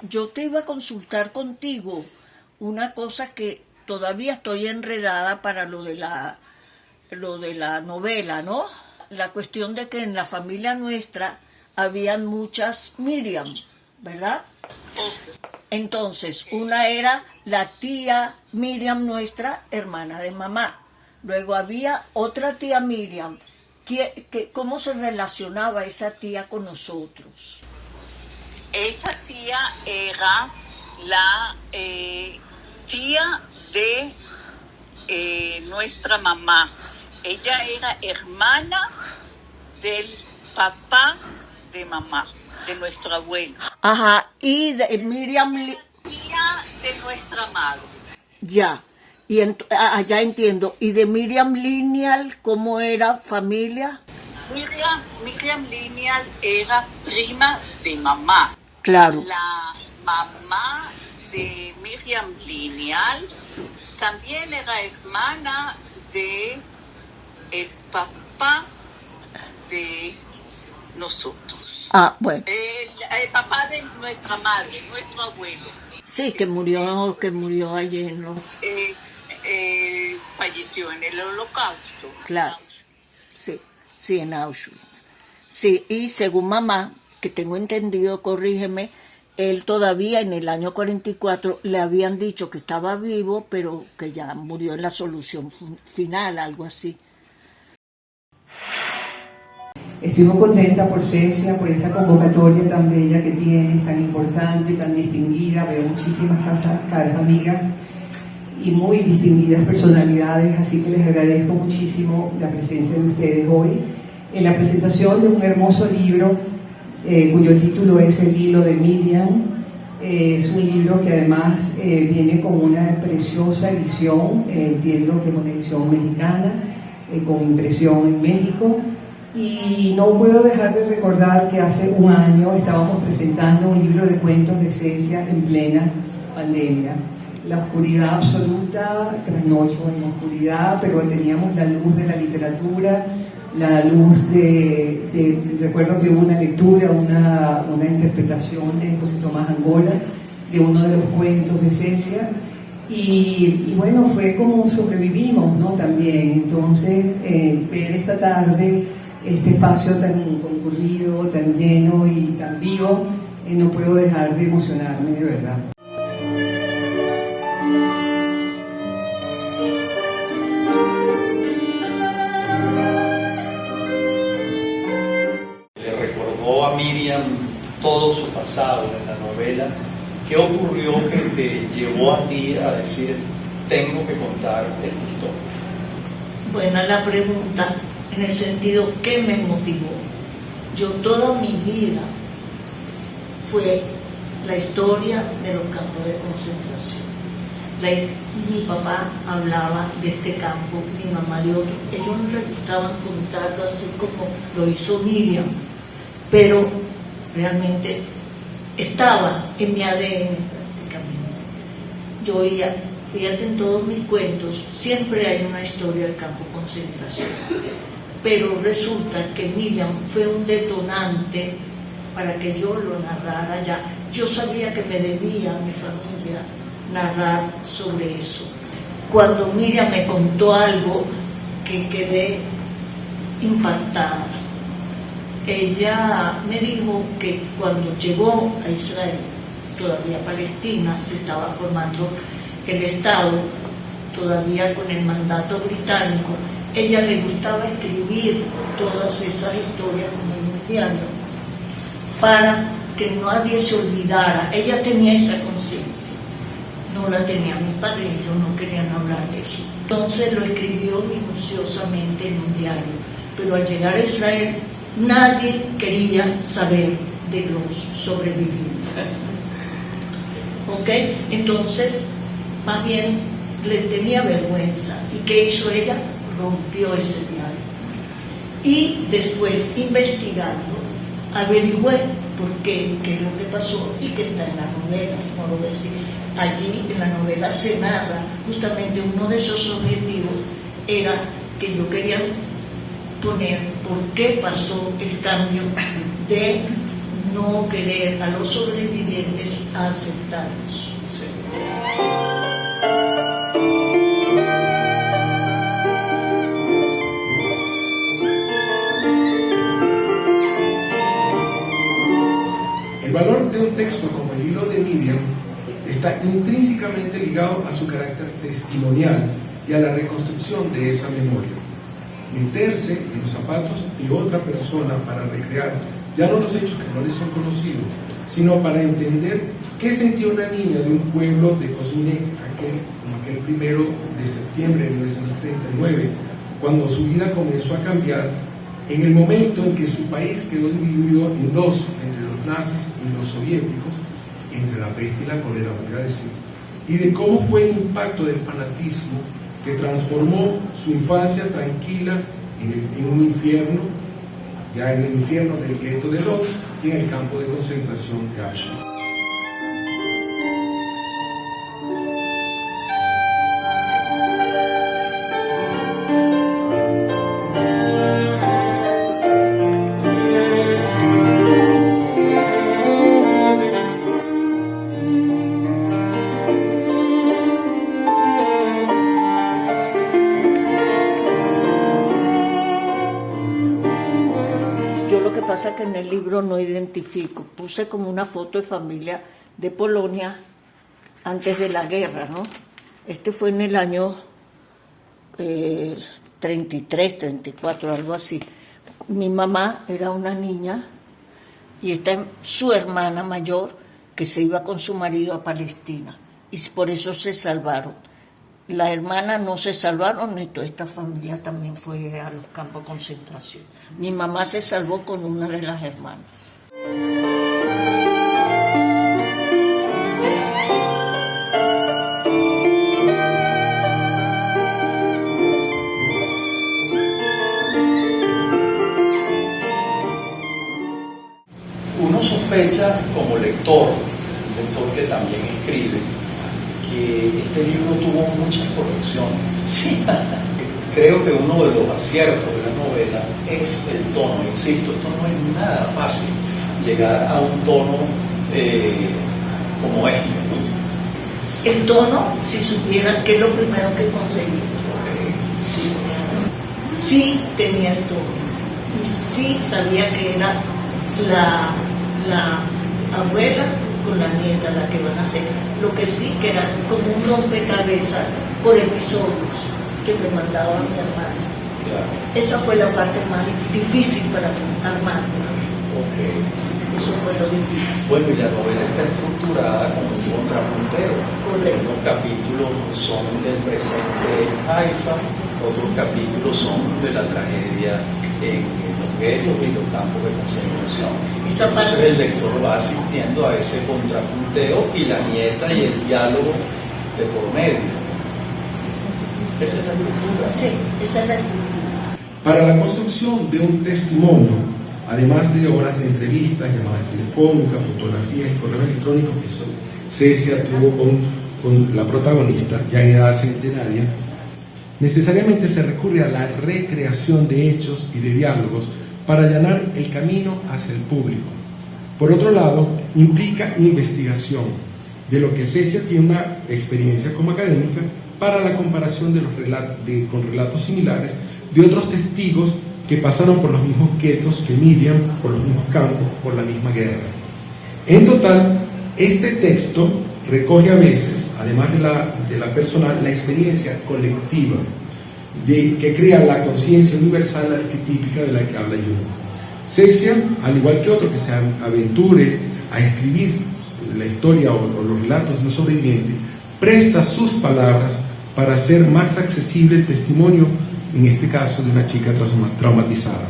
yo te iba a consultar contigo una cosa que todavía estoy enredada para lo de la novela, ¿no? La cuestión de que en la familia nuestra habían muchas Miriam, ¿verdad? Entonces, una era la tía Miriam nuestra, hermana de mamá. Luego había otra tía Miriam. ¿Cómo se relacionaba esa tía con nosotros? Esa tía era la tía de nuestra mamá. Ella era hermana del papá de mamá, de nuestro abuelo. Ajá, y de Miriam... Tía de nuestra madre. Ya, y ya entiendo. ¿Y de Miriam Lineal cómo era familia? Miriam Lineal era prima de mamá. Claro. La mamá de Miriam Lineal también era hermana de el papá de nosotros. Ah, bueno. El papá de nuestra madre, nuestro abuelo. Sí, que murió ayer, ¿no? Falleció en el Holocausto. Claro. Sí, en Auschwitz. Sí, y según mamá, que tengo entendido, corrígeme, él todavía en el año 44 le habían dicho que estaba vivo, pero que ya murió en la solución final, algo así. Estoy muy contenta por Cecia, por esta convocatoria tan bella que tiene, tan importante, tan distinguida. Veo muchísimas caras amigas y muy distinguidas personalidades, así que les agradezco muchísimo la presencia de ustedes hoy en la presentación de un hermoso libro cuyo título es El hilo de Miriam. Es un libro que además viene con una preciosa edición, entiendo que es una edición mexicana, con impresión en México. Y no puedo dejar de recordar que hace un año estábamos presentando un libro de cuentos de Cecia en plena pandemia. La oscuridad absoluta, trasnocho en la oscuridad, pero teníamos la luz de la literatura, la luz recuerdo que hubo una lectura, una interpretación de José Tomás Angola, de uno de los cuentos de Cecia, y bueno, fue como sobrevivimos, ¿no? También, entonces, ver esta tarde este espacio tan concurrido, tan lleno y tan vivo, no puedo dejar de emocionarme, de verdad. Le recordó a Miriam todo su pasado en la novela. ¿Qué ocurrió que te llevó a ti a decir, tengo que contar esta historia? Buena la pregunta. En el sentido que me motivó. Yo toda mi vida fue la historia de los campos de concentración. Mi papá hablaba de este campo, mi mamá de otro. Ellos no les gustaban contarlo así como lo hizo Miriam, pero realmente estaba en mi ADN prácticamente. Yo oía, fíjate, en todos mis cuentos siempre hay una historia del campo de concentración. Pero resulta que Miriam fue un detonante para que yo lo narrara ya. Yo sabía que me debía a mi familia narrar sobre eso. Cuando Miriam me contó algo que quedé impactada, ella me dijo que cuando llegó a Israel, todavía Palestina, se estaba formando el Estado, todavía con el mandato británico. Ella le gustaba escribir todas esas historias en un diario para que nadie se olvidara. Ella tenía esa conciencia, no la tenía mis padres, ellos no querían hablar de eso. Entonces lo escribió minuciosamente en un diario, pero al llegar a Israel nadie quería saber de los sobrevivientes. ¿Ok? Entonces, más bien le tenía vergüenza. ¿Y qué hizo ella? Rompió ese diario. Y después, investigando, averigüé por qué es lo que pasó y que está en la novela, como lo decía. Allí en la novela se narra justamente uno de esos objetivos era que yo quería poner por qué pasó el cambio de no querer a los sobrevivientes a aceptarnos. El valor de un texto como el hilo de Miriam está intrínsecamente ligado a su carácter testimonial y a la reconstrucción de esa memoria. Meterse en los zapatos de otra persona para recrear ya no los hechos que no les son conocidos, sino para entender qué sentía una niña de un pueblo de Cozumel como aquel 1 de septiembre de 1939, cuando su vida comenzó a cambiar, en el momento en que su país quedó dividido en dos, entre los nazis y los soviéticos, entre la peste y la cólera, voy a decir, y de cómo fue el impacto del fanatismo que transformó su infancia tranquila en un infierno, ya en el infierno del gueto de Lodz y en el campo de concentración de Auschwitz. Pasa que en el libro no identifico, puse como una foto de familia de Polonia antes de la guerra, ¿no? Este fue en el año 33, 34, algo así. Mi mamá era una niña y esta es su hermana mayor que se iba con su marido a Palestina y por eso se salvaron. Las hermanas no se salvaron y toda esta familia también fue a los campos de concentración. Mi mamá se salvó con una de las hermanas. Uno sospecha como lector, un lector que también escribe, que este libro tuvo muchas correcciones. Sí. Creo que uno de los aciertos de la novela es el tono. Insisto, esto no es nada fácil, llegar a un tono como este. El tono, si supieran que es lo primero que conseguí. Sí tenía el tono. Y sí sabía que era la abuela con la nieta la que van a hacer. Lo que sí que era como un rompecabezas por episodios que me mandaba mi hermana. Claro. Esa fue la parte más difícil para armar. Okay. Eso fue lo difícil. Bueno, y la novela está estructurada como un contrapuntero. Correcto. Unos capítulos son del presente en Haifa, otros capítulos son de la tragedia en los guetos y los campos de concentración. Entonces el lector va asistiendo a ese contrapunteo y la nieta y el diálogo de por medio. Esa es la estructura. Sí, esa es la estructura. Para la construcción de un testimonio, además de horas de entrevistas, llamadas telefónicas, fotografías y correo electrónico que Cecia tuvo con la protagonista, ya en edad centenaria, necesariamente se recurre a la recreación de hechos y de diálogos para allanar el camino hacia el público. Por otro lado, implica investigación, de lo que Cecia tiene una experiencia como académica para la comparación de con relatos similares de otros testigos que pasaron por los mismos guetos que Miriam, por los mismos campos, por la misma guerra. En total, este texto recoge a veces, además de la personal, la experiencia colectiva que crea la conciencia universal arquetípica de la que habla Jung. Cecia, al igual que otro que se aventure a escribir la historia o los relatos de un sobreviviente, presta sus palabras para hacer más accesible el testimonio, en este caso de una chica traumatizada.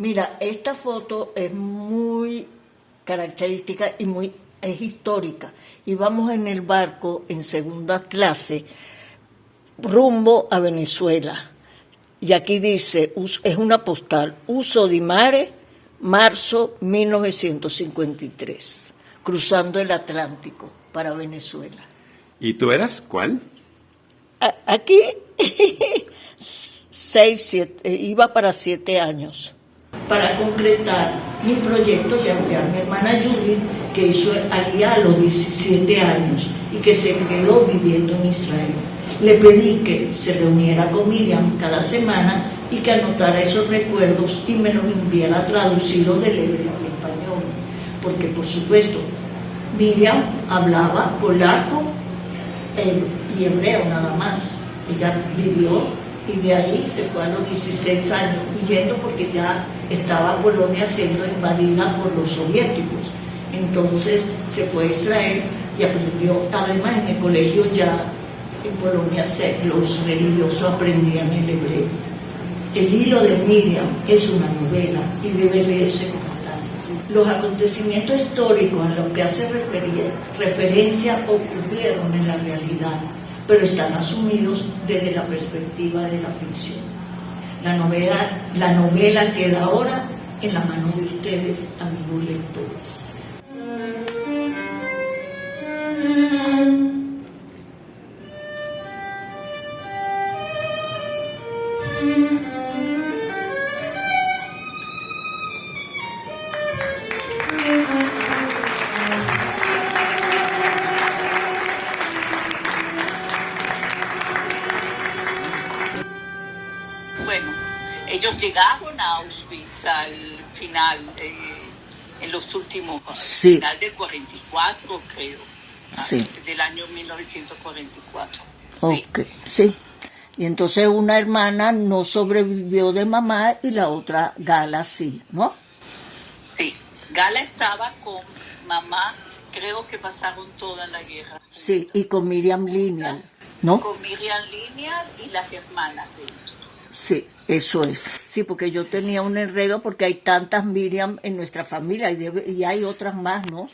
Mira, esta foto es muy característica y es histórica. Íbamos en el barco en segunda clase rumbo a Venezuela. Y aquí dice, es una postal, Uso di Mare, marzo 1953, cruzando el Atlántico para Venezuela. ¿Y tú eras cuál? Aquí, 7, iba para 7 años. Para concretar mi proyecto, llamé a mi hermana Julie, que hizo allá a los 17 años y que se quedó viviendo en Israel. Le pedí que se reuniera con Miriam cada semana y que anotara esos recuerdos y me los enviara traducidos del hebreo al español. Porque, por supuesto, Miriam hablaba polaco y hebreo nada más. Ella vivió y de ahí se fue a los 16 años, huyendo porque ya estaba Polonia siendo invadida por los soviéticos. Entonces se fue a Israel y aprendió, además en el colegio ya en Polonia los religiosos aprendían el hebreo. El hilo de Miriam es una novela y debe leerse como tal. Los acontecimientos históricos a los que hace referencia ocurrieron en la realidad, pero están asumidos desde la perspectiva de la ficción. La novela queda ahora en la mano de ustedes, amigos lectores. Bueno, ellos llegaron a Auschwitz al final, en los últimos, Sí. final del 44, creo, Sí. del año 1944. Sí. Ok, sí. Y entonces una hermana no sobrevivió de mamá y la otra, Gala, sí, ¿no? Sí, Gala estaba con mamá, creo que pasaron toda la guerra. Sí, y con Miriam Lineal, ¿no? Con Miriam Lineal y las hermanas de ellos. Sí, eso es. Sí, porque yo tenía un enredo porque hay tantas Miriam en nuestra familia y hay otras más, ¿no?